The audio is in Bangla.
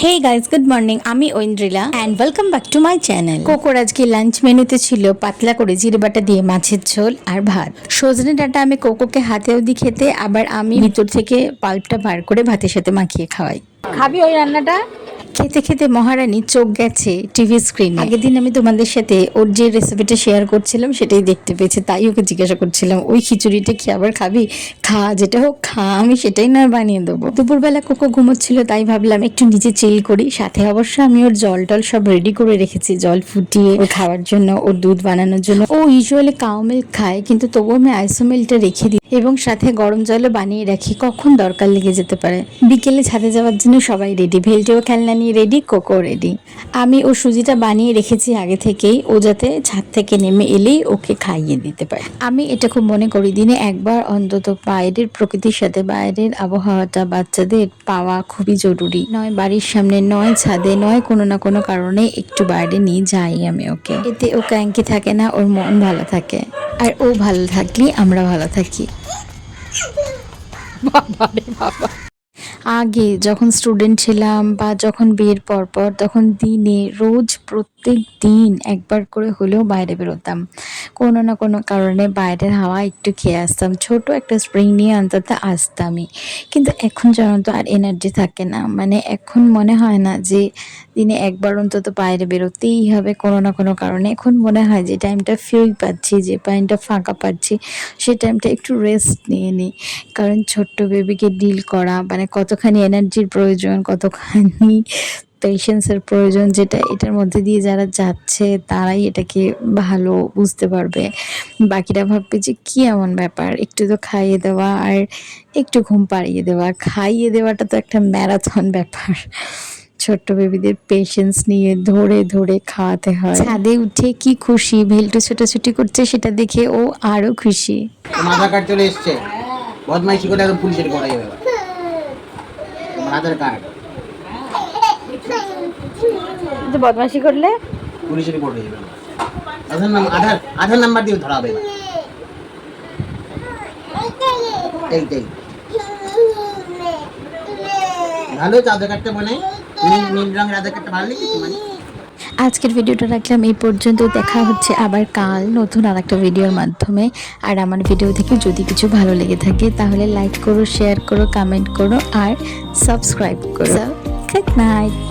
Hey guys, good morning. আমি Aindrila and welcome back to my channel. কোকোর আজকে লাঞ্চ মেনুতে ছিল পাতলা করে জিরে বাটা দিয়ে মাছের ঝোল আর ভাত। সজনে ডাঁটা আমি কোকোকে হাতেও দিই খেতে, আবার আমি ভিতর থেকে পাল্পটা বার করে ভাতের সাথে মাখিয়ে খাওয়াই। খাবি ওই রান্নাটা? খেতে খেতে মহারানী চোখ গেছে টিভি স্ক্রিনে। আগের দিন আমি তোমাদের সাথে ওর যে রেসিপিটা শেয়ার করছিলাম সেটাই দেখতে পেয়েছে, তাই ওকে জিজ্ঞাসা করছিলাম ওই খিচুড়িটা কি আবার খাবি? খা, যেটা হোক খা, আমি সেটাই না বানিয়ে দেবো। দুপুরবেলা কোকো ঘুমোচ্ছিল, তাই ভাবলাম একটু নিচে চিল করি। সাথে অবশ্য আমি ওর জল টল সব রেডি করে রেখেছি, জল ফুটিয়ে ওর খাওয়ার জন্য, ওর দুধ বানানোর জন্য। ও ইউজুয়ালি কাউ মিল্ক খায়, কিন্তু তবুও আমি আইসো মিল্কটা রেখে দিই এবং সাথে গরম জলও বানিয়ে রাখি, কখন দরকার লেগে যেতে পারে। বিকেলে ছাদে যাওয়ার জন্য সবাই রেডি, ভেলটিও খেলনা নিয়ে রেডি, কোকো রেডি। আমি ওর সুজিটা বানিয়ে রেখেছি আগে থেকেই, ও যাতে ছাদ থেকে নেমে এলেই ওকে খাইয়ে দিতে পারে। আমি এটা খুব মনে করি দিনে একবার অন্তত বাইরের প্রকৃতির সাথে, বাইরের আবহাওয়াটা বাচ্চাদের পাওয়া খুবই জরুরি। নয় বাড়ির সামনে, নয় ছাদে, নয় কোনো না কোনো কারণে একটু বাইরে নিয়ে যাই আমি ওকে। এতে ও ক্র্যাঙ্কি থাকে না, ওর মন ভালো থাকে, আর ও ভালো থাকলে আমরা ভালো থাকি। বাবা রে বাবা। আগে যখন স্টুডেন্ট ছিলাম বা যখন বিয়ের পর তখন দিনে রোজ প্রত্যেক দিন একবার করে হলেও বাইরে বেরোতাম, কোনো না কোনো কারণে বাইরের হাওয়া একটু খেয়ে আসতাম, ছোট একটা স্প্রিং নিয়ে অন্তত আসতামই। কিন্তু এখন যেন তো আর এনার্জি থাকে না, মানে এখন মনে হয় না যে দিনে একবার অন্তত বাইরে বেরোতেই হবে কোনো না কোনো কারণে। এখন মনে হয় যে টাইমটা ফ্রি পাচ্ছি, যে টাইমটা ফাঁকা পাচ্ছি, সেই টাইমটা একটু রেস্ট নিয়ে নিই। কারণ ছোট্ট বেবিকে ডিল করা মানে কতখানি এনার্জির প্রয়োজন, কতখানি পেশেন্সের প্রয়োজন, যেটা এটার মধ্যে দিয়ে যারা যাচ্ছে তারাই এটাকে ভালো বুঝতে পারবে। বাকিরা ভাববে যে কি এমন ব্যাপার, একটু তো খাইয়ে দেওয়া আর একটু ঘুম পাড়িয়ে দেওয়া। খাইয়ে দেওয়াটা তো একটা ম্যারাথন ব্যাপার, ছোট্ট বেবিদের পেশেন্স নিয়ে ধরে ধরে খাওয়াতে হয়। ছাদে উঠে কি খুশি, ভেলটু ছোটাছুটি করছে সেটা দেখে ও আরো খুশি। আধার কার্ড চলে এসছে, বদমাইশি করে এখন পুলিশের করা যাবে। তোমার আধার কার্ড বদমাশি করলে পুলিশের রিপোর্ট হয়ে যাবে। আধার নাম্বার দিয়ে ধরা হবে। এইটাই ভালো হয়েছে, আধার কার্ডটা বলে নীল রঙের আধার কার্ডটা ভালো লিখেছি মানে। আজকের ভিডিওটা রাখলাম এই পর্যন্ত। দেখা হচ্ছে আবার কাল নতুন আর একটা ভিডিওর মাধ্যমে। আর আমার ভিডিও থেকে যদি কিছু ভালো লেগে থাকে তাহলে লাইক করো, শেয়ার করো, কমেন্ট করো আর সাবস্ক্রাইব করো। Good night.